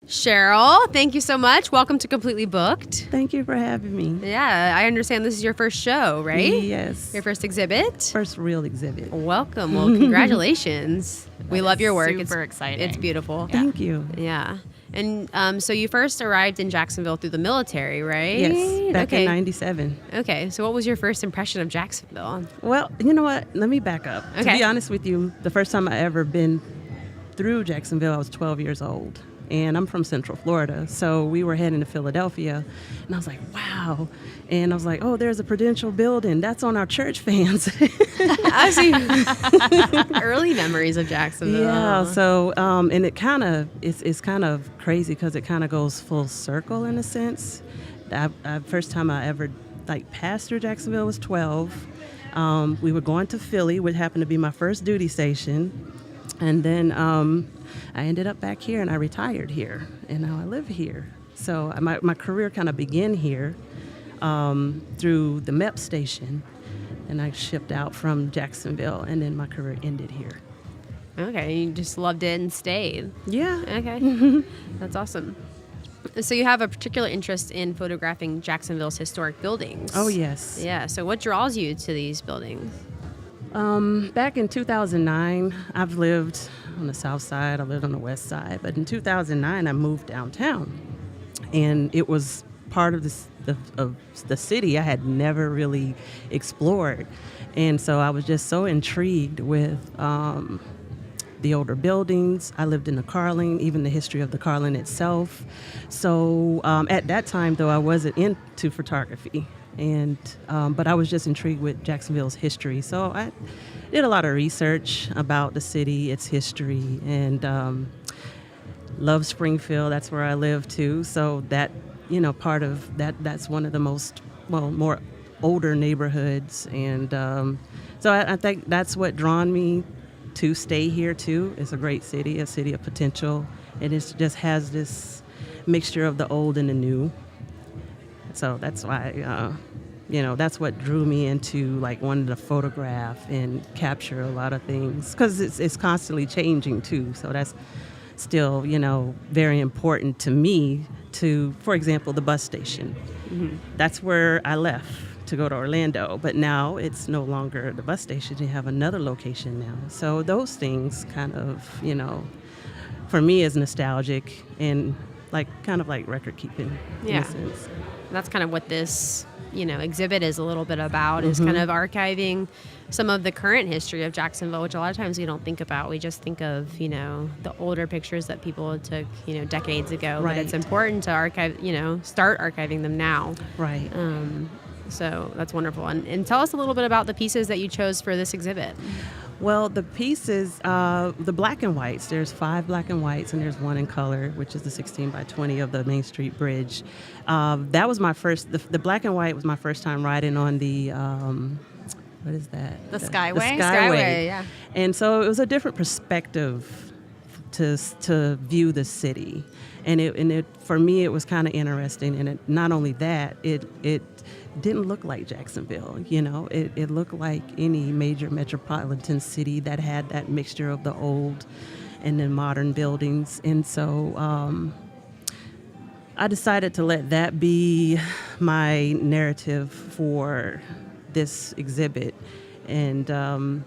Cheryl, thank you so much. Welcome to Completely Booked. Thank you for having me. Yeah, I understand this is your first show, right? Yes. Your first exhibit? First real exhibit. Welcome. Well, congratulations. We love your work. Super exciting. It's beautiful. Thank you. Yeah. And so you first arrived in Jacksonville through the military, right? Yes, back in 97. Okay, so what was your first impression of Jacksonville? Well, you know what? Let me back up. Okay. To be honest with you, the first time I ever been through Jacksonville, I was 12 years old. And I'm from Central Florida, so we were heading to Philadelphia, and I was like, wow. And I was like, oh, there's a Prudential building. That's on our church fans. I see. Early memories of Jacksonville. Yeah, so, and it kind of, it's kind of crazy because it kind of goes full circle in a sense. First time I ever, passed through Jacksonville was 12. We were going to Philly, which happened to be my first duty station. And then I ended up back here, and I retired here, and now I live here. So my career kind of began here through the MEP station, and I shipped out from Jacksonville, and then my career ended here. Okay, you just loved it and stayed. Yeah. Okay, that's awesome. So you have a particular interest in photographing Jacksonville's historic buildings. Oh, yes. Yeah, so what draws you to these buildings? Back in 2009, I've lived on the south side, I lived on the west side, but in 2009 I moved downtown, and it was part of the city I had never really explored, and so I was just so intrigued with the older buildings. I lived in the Carling, even the history of the Carling itself. So at that time, though, I wasn't into photography. And but I was just intrigued with Jacksonville's history, so I did a lot of research about the city, its history, and love Springfield. That's where I live too. So that, part of that's one of the more older neighborhoods, and so I think that's what drawn me to stay here too. It's a great city, a city of potential, and it just has this mixture of the old and the new. So that's why, that's what drew me into wanting to photograph and capture a lot of things, because it's constantly changing too. So that's still, very important to me. For example, the bus station. Mm-hmm. That's where I left to go to Orlando, but now it's no longer the bus station. You have another location now. So those things kind of, for me is nostalgic and kind of like record keeping in a sense. That's kind of what this, exhibit is a little bit about, is kind of archiving some of the current history of Jacksonville, which a lot of times we don't think about. We just think of, the older pictures that people took, decades ago. Right. But it's important to archive, start archiving them now. Right. So that's wonderful. And tell us a little bit about the pieces that you chose for this exhibit. Well, the pieces, the black and whites, there's 5 black and whites, and there's 1 in color, which is the 16 by 20 of the Main Street Bridge. That was my first, the black and white was my first time riding on the, what is that? The Skyway? The Skyway, yeah. And so it was a different perspective to view the city. And it for me, it was kind of interesting. And not only that, it didn't look like Jacksonville, It looked like any major metropolitan city that had that mixture of the old and the modern buildings. And so I decided to let that be my narrative for this exhibit, and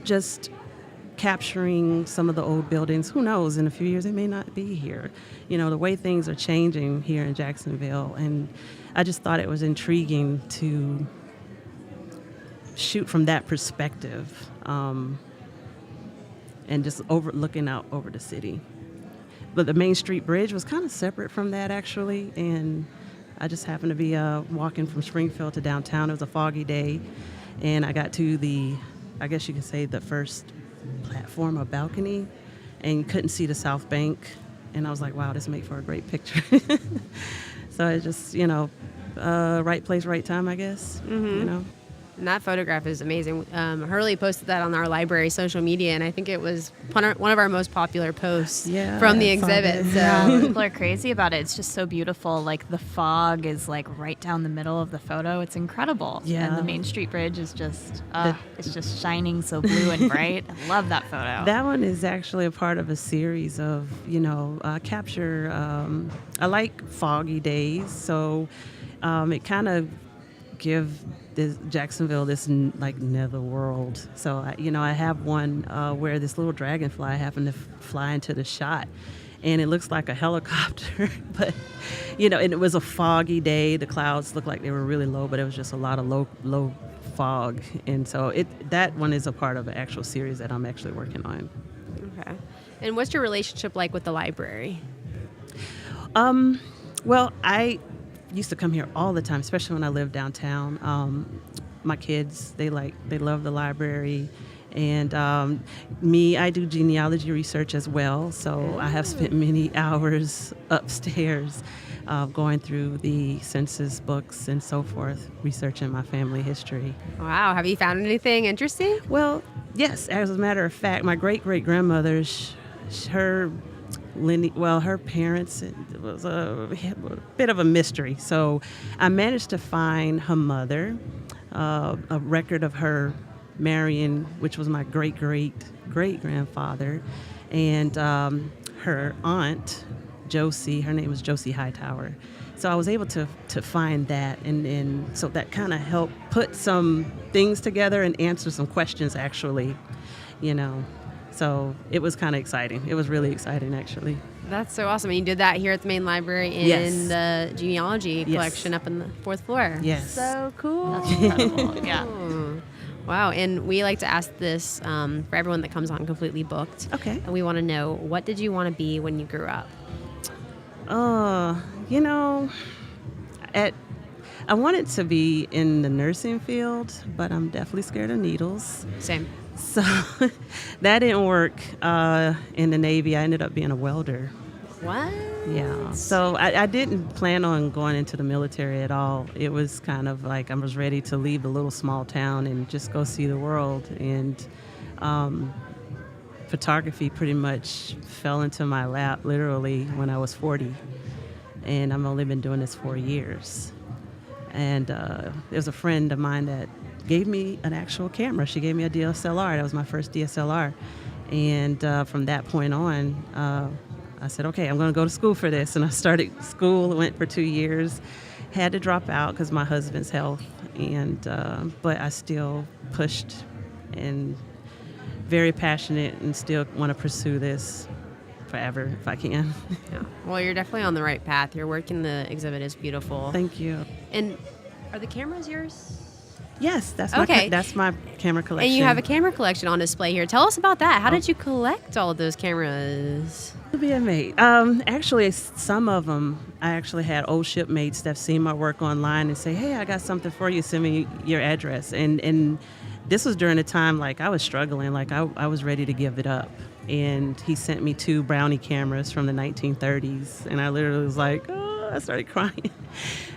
just capturing some of the old buildings. Who knows, in a few years they may not be here. The way things are changing here in Jacksonville, and I just thought it was intriguing to shoot from that perspective, and just looking out over the city. But the Main Street Bridge was kind of separate from that, actually, and I just happened to be walking from Springfield to downtown. It was a foggy day, and I got to I guess you could say, the first platform or balcony, and couldn't see the South Bank. And I was like, wow, this makes for a great picture. So it's just, right place, right time, I guess. And that photograph is amazing. Hurley posted that on our library social media, and I think it was one of our most popular posts from the exhibit. So Yeah, people are crazy about it. It's just so beautiful. Like the fog is like right down the middle of the photo. It's incredible. Yeah. And the Main Street Bridge is just, it's just shining so blue and bright. I love that photo. That one is actually a part of a series of, capture. I like foggy days, so it kind of give Jacksonville this netherworld. So I have one where this little dragonfly happened to fly into the shot, and it looks like a helicopter. But and it was a foggy day. The clouds looked like they were really low, but it was just a lot of low fog. And so that one is a part of an actual series that I'm actually working on. Okay. And what's your relationship like with the library? Well, I used to come here all the time, especially when I lived downtown. My kids, they love the library. And I do genealogy research as well. So I have spent many hours upstairs going through the census books and so forth, researching my family history. Wow. Have you found anything interesting? Well, yes. As a matter of fact, my great-great-grandmother, her parents, it was a bit of a mystery. So I managed to find her mother, a record of her marrying, which was my great-great-great-grandfather, and her aunt, Josie. Her name was Josie Hightower. So I was able to find that, and so that kind of helped put some things together and answer some questions, actually, So it was kind of exciting. It was really exciting, actually. That's so awesome. And you did that here at the main library in the genealogy collection up in the 4th floor. Yes. So cool. That's incredible. Yeah. Wow. And we like to ask this for everyone that comes on completely booked. Okay. And we want to know, what did you want to be when you grew up? I wanted to be in the nursing field, but I'm definitely scared of needles. Same. So that didn't work in the Navy. I ended up being a welder. What? Yeah. So I didn't plan on going into the military at all. It was kind of like I was ready to leave the little small town and just go see the world. And photography pretty much fell into my lap literally when I was 40. And I've only been doing this 4 years. And there was a friend of mine that gave me an actual camera. She gave me a DSLR. That was my first DSLR. And from that point on, I said, okay, I'm going to go to school for this. And I started school, went for 2 years, had to drop out because of my husband's health. And but I still pushed and very passionate and still want to pursue this forever if I can. Yeah. Well, you're definitely on the right path. Your work in the exhibit is beautiful. Thank you. And are the cameras yours? Yes, that's Okay. my camera collection. And you have a camera collection on display here. Tell us about that. How did you collect all of those cameras? To be a mate. Actually, some of them, I actually had old shipmates that seen my work online and say, hey, I got something for you. Send me your address. And this was during a time like I was struggling, like I was ready to give it up. And he sent me 2 Brownie cameras from the 1930s. And I literally was like, oh, I started crying.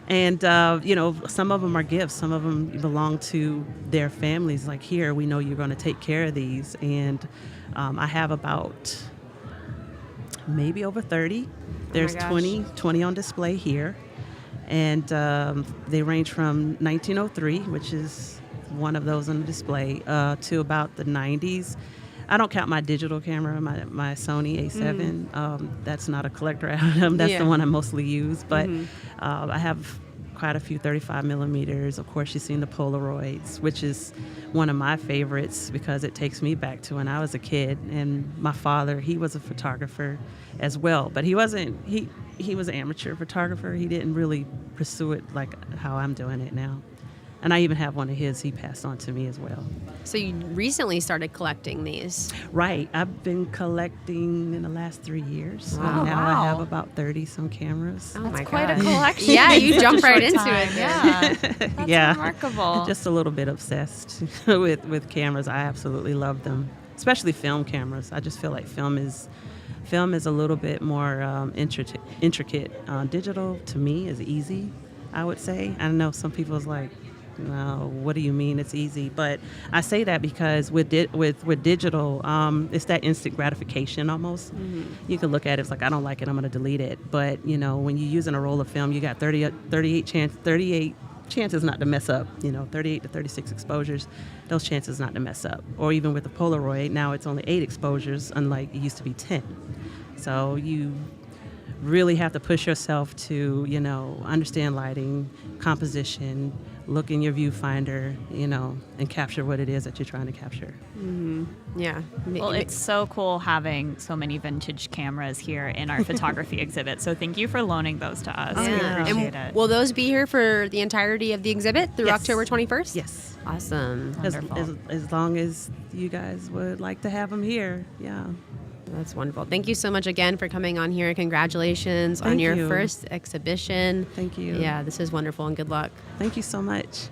And, some of them are gifts. Some of them belong to their families. Like, here, we know you're going to take care of these. And I have about maybe over 30. There's 20 on display here. And they range from 1903, which is one of those on display, to about the 90s. I don't count my digital camera, my Sony A7. That's not a collector item. That's the one I mostly use. But I have quite a few 35 millimeters. Of course, you've seen the Polaroids, which is one of my favorites because it takes me back to when I was a kid. And my father, he was a photographer as well. But he wasn't, he was an amateur photographer. He didn't really pursue it like how I'm doing it now. And I even have one of his he passed on to me as well. So you recently started collecting these. Right. I've been collecting in the last 3 years. Wow. Now Wow. I have about 30-some cameras. Oh, That's my quite gosh. a collection. Yeah, you in jumped such a right short into it time. then. Yeah. That's Yeah. remarkable. Just a little bit obsessed with cameras. I absolutely love them, especially film cameras. I just feel like film is a little bit more intricate. Digital, to me, is easy, I would say. I know some people's like, what do you mean it's easy? But I say that because with digital, it's that instant gratification almost. You can look at it, it's like, I don't like it, I'm going to delete it. But, when you're using a roll of film, you got 38 chances not to mess up, 38 to 36 exposures, those chances not to mess up. Or even with the Polaroid, now it's only 8 exposures, unlike it used to be 10. So you really have to push yourself to, understand lighting, composition, look in your viewfinder, and capture what it is that you're trying to capture. Yeah. Well, it's so cool having so many vintage cameras here in our photography exhibit. So thank you for loaning those to us. We appreciate it. Will those be here for the entirety of the exhibit through Yes. October 21st? Yes. Awesome. As long as you guys would like to have them here. Yeah. That's wonderful. Thank you so much again for coming on here. Congratulations on Thank your you. first exhibition. Thank you. Yeah, this is wonderful and good luck. Thank you so much.